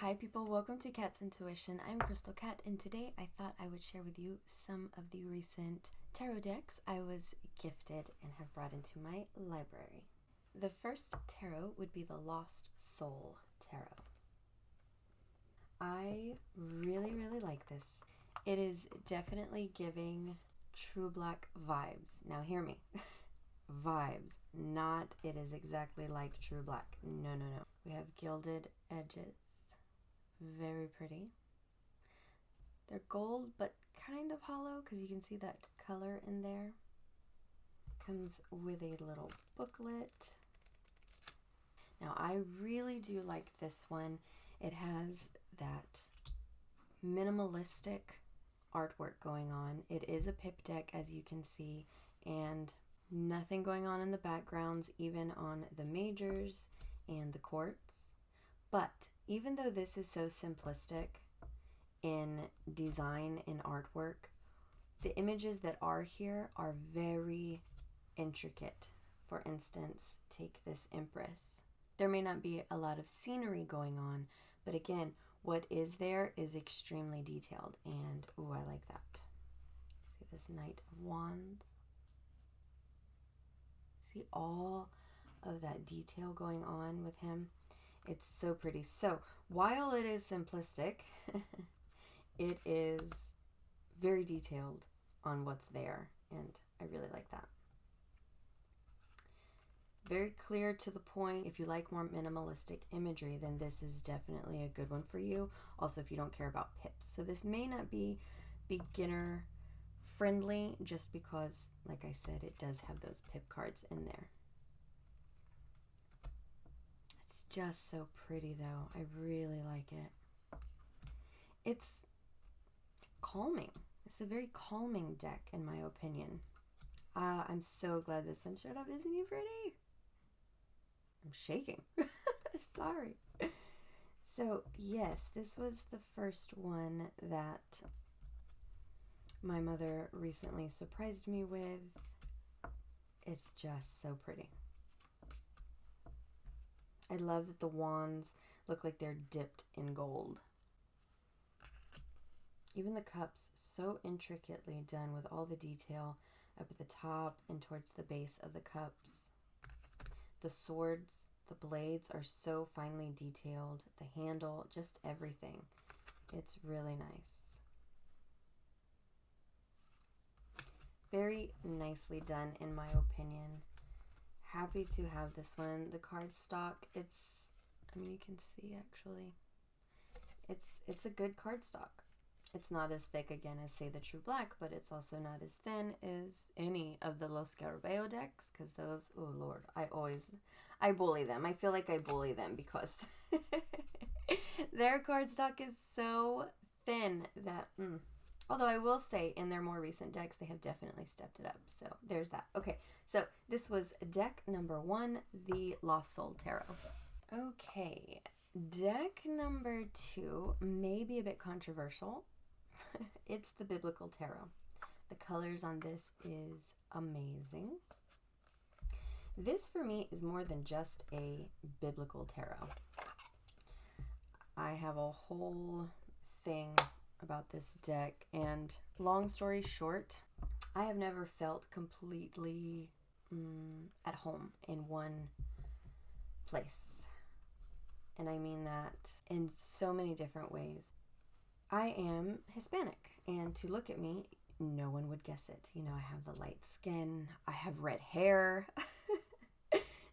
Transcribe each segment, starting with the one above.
Hi people, welcome to Katsintuition. I'm Krystal Kat, and today I thought I would share with you some of the recent tarot decks I was gifted and have brought into my library. The first tarot would be the Lost Soul Tarot. I really like this. It is definitely giving true black vibes. Now hear me. Vibes, not it is exactly like true black. No. We have gilded edges. Very pretty. They're gold, but kind of hollow because you can see that color in there. Comes with a little booklet. Now, I really do like this one. It has that minimalistic artwork going on. It is a pip deck, as you can see, and nothing going on in the backgrounds, even on the majors and the courts. But even though this is so simplistic in design and artwork, the images that are here are very intricate. For instance, take this Empress. There may not be a lot of scenery going on, but again, what is there is extremely detailed, and ooh, I like that. See this Knight of Wands? See all of that detail going on with him? It's so pretty. So while it is simplistic, it is very detailed on what's there, and I really like that. Very clear to the point. If you like more minimalistic imagery, then this is definitely a good one for you. Also, if you don't care about pips. So this may not be beginner friendly just because, like I said, it does have those pip cards in there. Just so pretty though. I really like it. It's calming. It's a very calming deck in my opinion. I'm so glad this one showed up. Isn't he pretty? I'm shaking. Sorry. So yes, this was the first one that my mother recently surprised me with. It's just so pretty. I love that the wands look like they're dipped in gold. Even the cups, so intricately done with all the detail up at the top and towards the base of the cups. The swords, the blades are so finely detailed. The handle, just everything. It's really nice. Very nicely done in my opinion. Happy to have this one. The cardstock, it's, I mean, you can see actually, it's a good cardstock. It's not as thick again as say the True Black, but it's also not as thin as any of the Los Scarabeo decks, because those, oh Lord, I bully them. I feel like I bully them because their cardstock is so thin that, Although I will say in their more recent decks, they have definitely stepped it up. So there's that. Okay, so this was deck number 1, the Lost Soul Tarot. Okay, deck number 2 may be a bit controversial. It's the Biblical Tarot. The colors on this is amazing. This for me is more than just a biblical tarot. I have a whole thing about this deck, and long story short, I have never felt completely at home in one place, and I mean that in so many different ways. I am Hispanic, and to look at me, no one would guess it. You know, I have the light skin, I have red hair.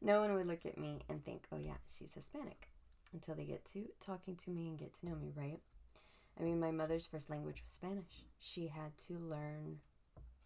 No one would look at me and think, oh yeah, she's Hispanic, until they get to talking to me and get to know me, right? I mean, my mother's first language was Spanish. She had to learn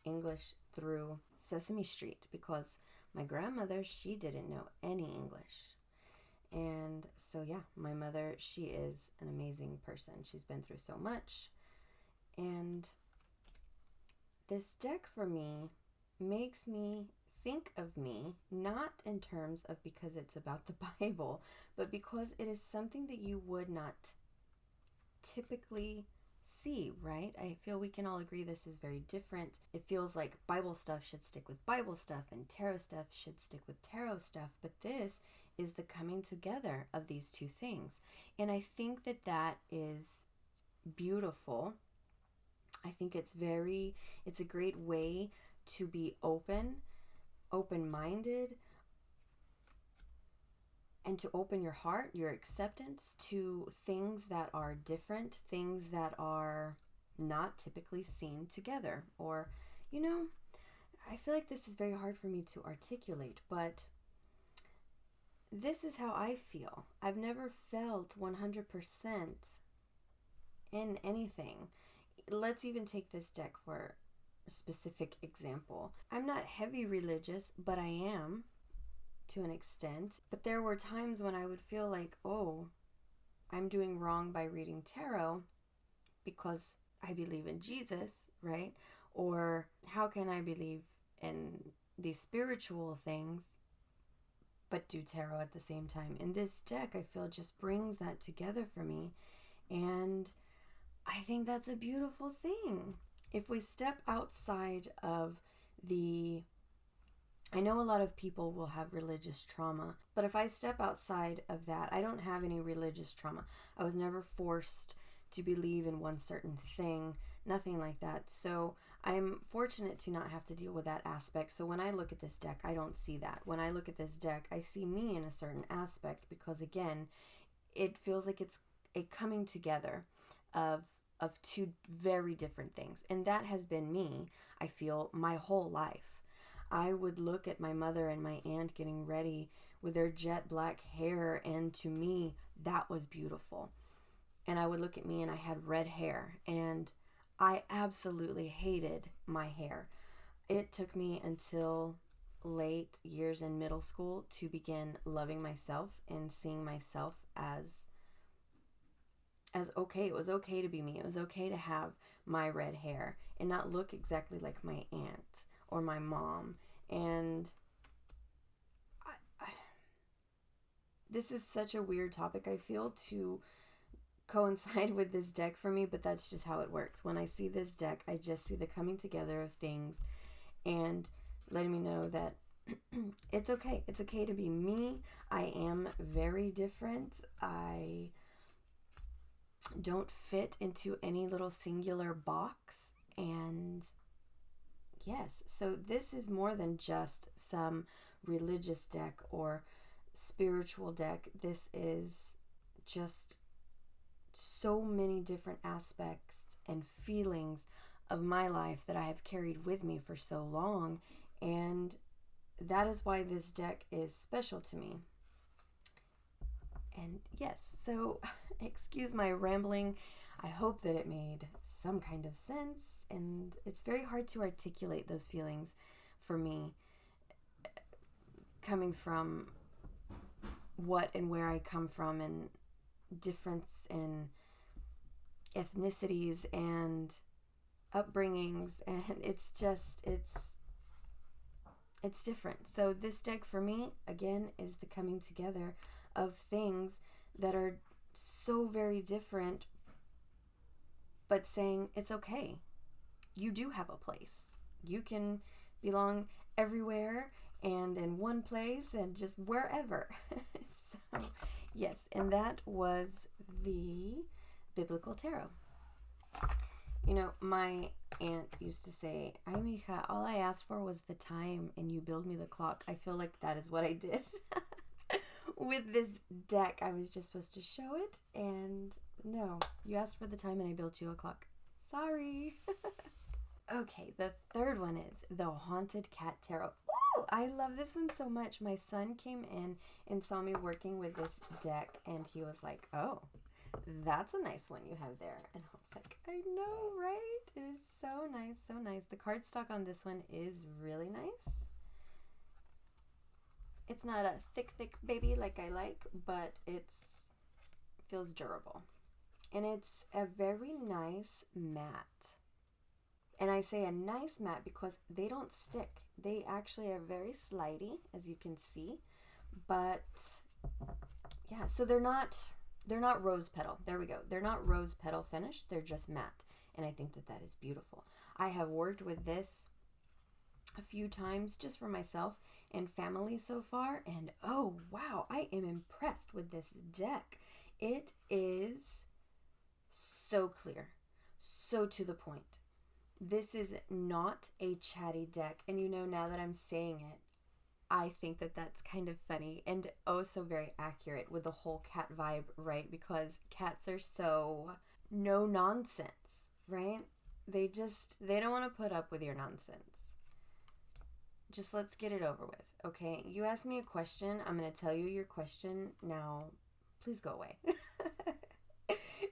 English through Sesame Street because my grandmother, she didn't know any English. And so, yeah, my mother, she is an amazing person. She's been through so much. And this deck for me makes me think of me, not in terms of because it's about the Bible, but because it is something that you would not typically see, right? I feel we can all agree this is very different. It feels like Bible stuff should stick with Bible stuff and tarot stuff should stick with tarot stuff, but this is the coming together of these two things. And I think that that is beautiful. I think it's a great way to be open-minded, and to open your heart, your acceptance to things that are different, things that are not typically seen together. Or, I feel like this is very hard for me to articulate, but this is how I feel. I've never felt 100% in anything. Let's even take this deck for a specific example. I'm not heavy religious, but I am to an extent. But there were times when I would feel like, oh, I'm doing wrong by reading tarot because I believe in Jesus, right? Or how can I believe in these spiritual things but do tarot at the same time? And this deck, I feel, just brings that together for me. And I think that's a beautiful thing. If we step outside of I know a lot of people will have religious trauma, but if I step outside of that, I don't have any religious trauma. I was never forced to believe in one certain thing, nothing like that. So I'm fortunate to not have to deal with that aspect. So when I look at this deck, I don't see that. When I look at this deck, I see me in a certain aspect, because again, it feels like it's a coming together of two very different things. And that has been me, I feel, my whole life. I would look at my mother and my aunt getting ready with their jet black hair, and to me, that was beautiful. And I would look at me and I had red hair, and I absolutely hated my hair. It took me until late years in middle school to begin loving myself and seeing myself as okay. It was okay to be me. It was okay to have my red hair and not look exactly like my aunt or my mom. And this is such a weird topic, I feel, to coincide with this deck for me, but that's just how it works. When I see this deck, I just see the coming together of things and letting me know that it's okay. It's okay to be me. I am very different. I don't fit into any little singular box. And yes, so this is more than just some religious deck or spiritual deck. This is just so many different aspects and feelings of my life that I have carried with me for so long. And that is why this deck is special to me. And yes, so excuse my rambling. I hope that it made some kind of sense, and it's very hard to articulate those feelings for me, coming from what and where I come from, and difference in ethnicities and upbringings, and it's different. So this deck for me, again, is the coming together of things that are so very different, but saying it's okay. You do have a place. You can belong everywhere and in one place and just wherever. So, yes, and that was the Biblical Tarot. My aunt used to say, "Ay, mija, all I asked for was the time and you build me the clock." I feel like that is what I did. With this deck, I was just supposed to show it, and no, you asked for the time and I built you a clock. Sorry. Okay, the third one is the Haunted Cat Tarot. Ooh, I love this one so much. My son came in and saw me working with this deck, and he was like, "Oh, that's a nice one you have there." And I was like, I know, right? It is so nice, so nice. The cardstock on this one is really nice. It's not a thick baby like I like, but feels durable. And it's a very nice matte. And I say a nice matte because they don't stick. They actually are very slidey, as you can see. But yeah, so they're not rose petal. There we go. They're not rose petal finished. They're just matte. And I think that is beautiful. I have worked with this a few times just for myself, and family so far. And oh wow, I am impressed with this deck. It is so clear, so to the point. This is not a chatty deck. And you know, now that I'm saying it, I think that that's kind of funny and oh so very accurate with the whole cat vibe, right? Because cats are so no nonsense, right? They don't want to put up with your nonsense. Just let's get it over with, okay? You asked me a question. I'm going to tell you your question. Now, please go away.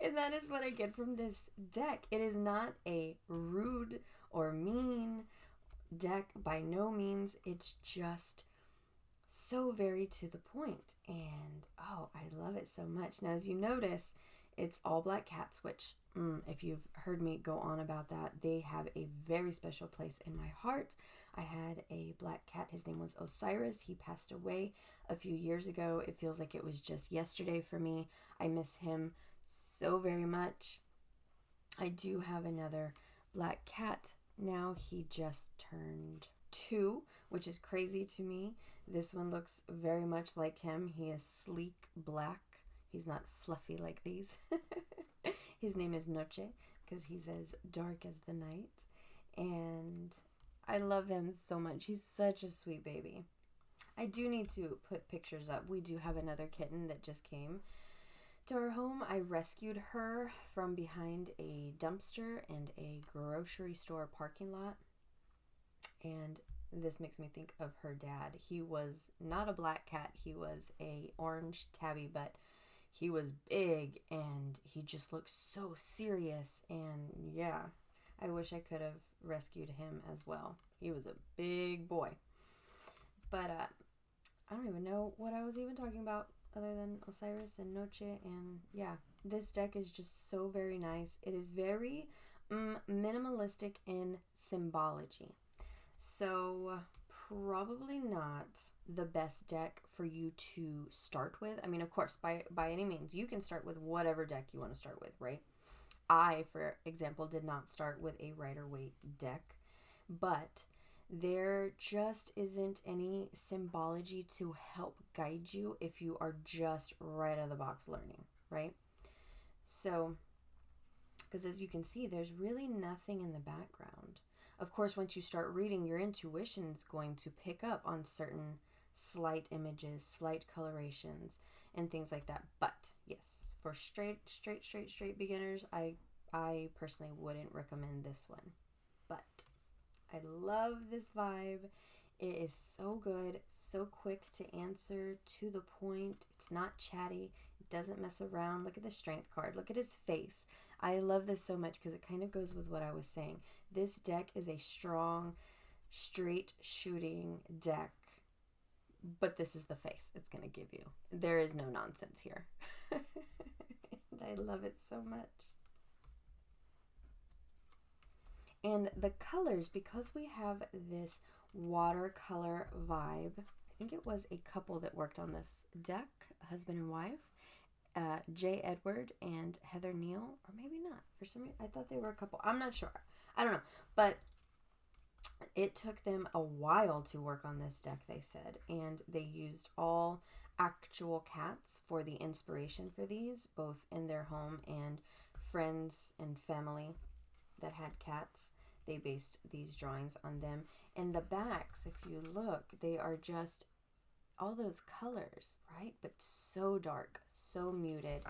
And that is what I get from this deck. It is not a rude or mean deck by no means. It's just so very to the point. And oh, I love it so much. Now, as you notice, it's all black cats, which if you've heard me go on about that, they have a very special place in my heart. I had a black cat. His name was Osiris. He passed away a few years ago. It feels like it was just yesterday for me. I miss him so very much. I do have another black cat now. He just turned 2, which is crazy to me. This one looks very much like him. He is sleek black. He's not fluffy like these. His name is Noche because he's as dark as the night. And I love him so much. He's such a sweet baby. I do need to put pictures up. We do have another kitten that just came to our home. I rescued her from behind a dumpster and a grocery store parking lot. And this makes me think of her dad. He was not a black cat. He was a orange tabby, but he was big and he just looked so serious. And yeah, I wish I could have rescued him as well. He was a big boy. But I don't even know what I was even talking about other than Osiris and Noche. And yeah, this deck is just so very nice. It is very minimalistic in symbology. So probably not the best deck for you to start with. I mean, of course, by any means, you can start with whatever deck you want to start with, right? I, for example, did not start with a Rider-Waite deck, but there just isn't any symbology to help guide you if you are just right out of the box learning, right? So, because as you can see, there's really nothing in the background. Of course, once you start reading, your intuition is going to pick up on certain slight images, slight colorations, and things like that. But yes, for straight beginners, I personally wouldn't recommend this one. But I love this vibe. It is so good, so quick to answer, to the point. It's not chatty. It doesn't mess around. Look at the strength card. Look at his face. I love this so much because it kind of goes with what I was saying. This deck is a strong, straight shooting deck. But this is the face it's going to give you. There is no nonsense here. And I love it so much. And the colors, because we have this watercolor vibe, I think it was a couple that worked on this deck, husband and wife, Jay Edward and Heather Neal, or maybe not. For some reason, I thought they were a couple. I'm not sure. I don't know. But it took them a while to work on this deck, they said. And they used all actual cats for the inspiration for these, both in their home and friends and family that had cats. They based these drawings on them. And the backs, if you look, they are just all those colors, right? But so dark, so muted,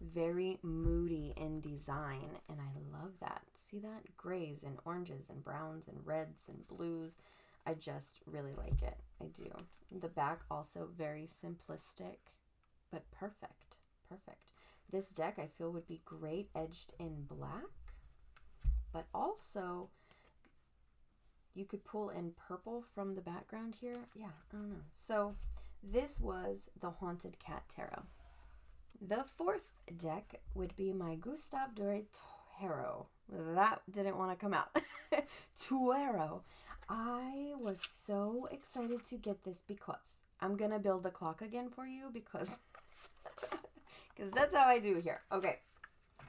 very moody in design. And I love that. See that? Grays and oranges and browns and reds and blues. I just really like it. I do. The back also very simplistic, but perfect. Perfect. This deck I feel would be great edged in black, but also you could pull in purple from the background here. Yeah, I don't know. So this was the Haunted Cat Tarot. The fourth deck would be my Gustave Doré Tarot. That didn't want to come out. Tarot. I was so excited to get this because I'm going to build the clock again for you because that's how I do here. Okay.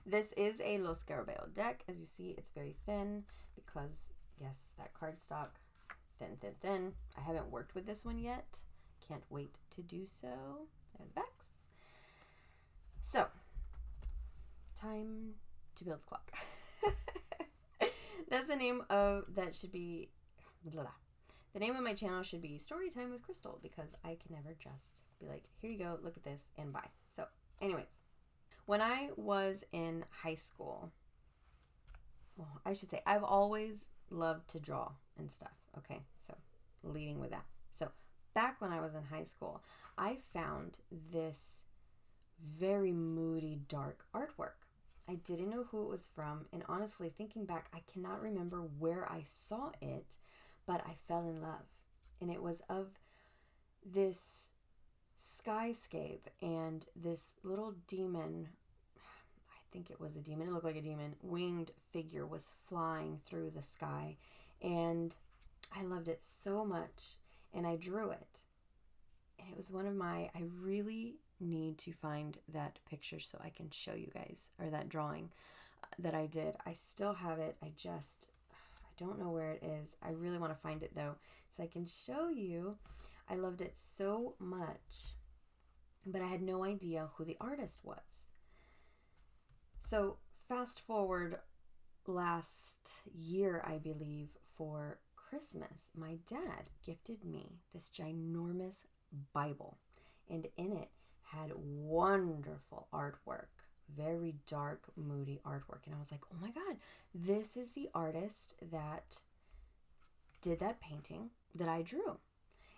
This is a Lo Scarabeo deck. As you see, it's very thin because, yes, that cardstock, thin. I haven't worked with this one yet. Can't wait to do so. There are the backs. So, time to build the clock. That's the name of, that should be, blah, blah. The name of my channel should be Storytime with Krystal, because I can never just be like, here you go, look at this, and bye. So, anyways, when I was in high school, well, I should say, I've always loved to draw and stuff. Okay, so leading with that. So, back when I was in high school, I found this very moody, dark artwork. I didn't know who it was from, and honestly, thinking back, I cannot remember where I saw it, but I fell in love. And it was of this skyscape, and this little demon, I think it was a demon, it looked like a demon, winged figure was flying through the sky, and I loved it so much, and I drew it. And it was one of my, I really need to find that picture so I can show you guys, or that drawing that I did. I still have it. I don't know where it is. I really want to find it though, so I can show you. I loved it so much, but I had no idea who the artist was. So fast forward last year, I believe, for Christmas, my dad gifted me this ginormous Bible, and in it had wonderful artwork, very dark, moody artwork. And I was like, oh my God, this is the artist that did that painting that I drew.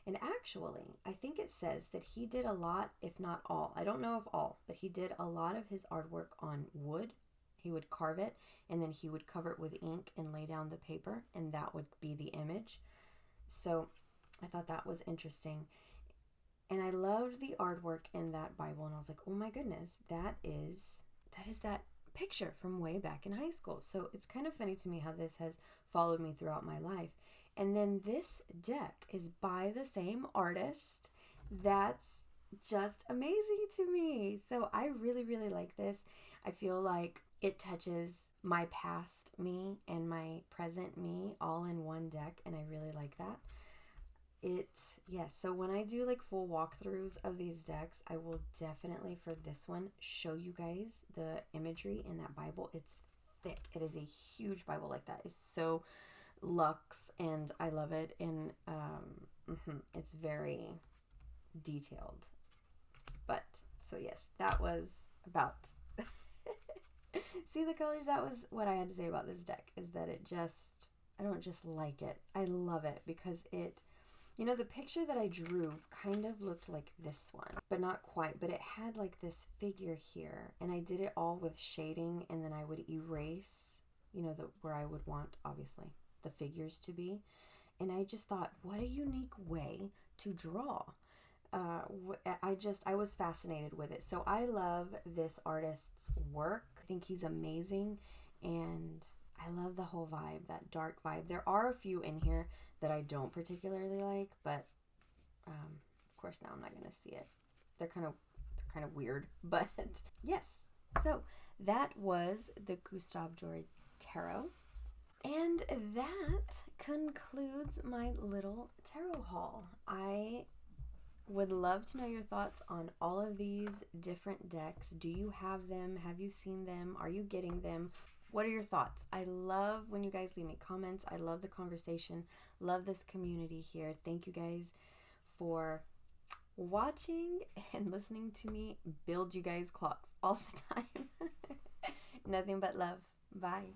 And actually, I think it says that he did a lot, if not all. I don't know if all, but he did a lot of his artwork on wood. He would carve it, and then he would cover it with ink and lay down the paper, and that would be the image. So I thought that was interesting. And I loved the artwork in that Bible, and I was like, oh my goodness, that is that picture from way back in high school. So it's kind of funny to me how this has followed me throughout my life. And then this deck is by the same artist. That's just amazing to me. So I really, really like this. I feel like it touches my past me and my present me all in one deck, and I really like that. Yes, so when I do like full walkthroughs of these decks, I will definitely, for this one, show you guys the imagery in that Bible. It's thick. It is a huge Bible like that. It's so luxe, and I love it. And it's very detailed. But, so yes, that was about... See the colors? That was what I had to say about this deck, is that it just... I don't just like it. I love it because it... You know, the picture that I drew kind of looked like this one, but not quite. But it had like this figure here, and I did it all with shading, and then I would erase, you know, where I would want, obviously, the figures to be. And I just thought, what a unique way to draw. I was fascinated with it. So I love this artist's work. I think he's amazing, and I love the whole vibe, that dark vibe. There are a few in here that I don't particularly like, but of course now I'm not going to see it. They're kind of weird, but yes. So that was the Krystal Tarot, and that concludes my little tarot haul. I would love to know your thoughts on all of these different decks. Do you have them? Have you seen them? Are you getting them? What are your thoughts? I love when you guys leave me comments. I love the conversation. Love this community here. Thank you guys for watching and listening to me build you guys clocks all the time. Nothing but love. Bye.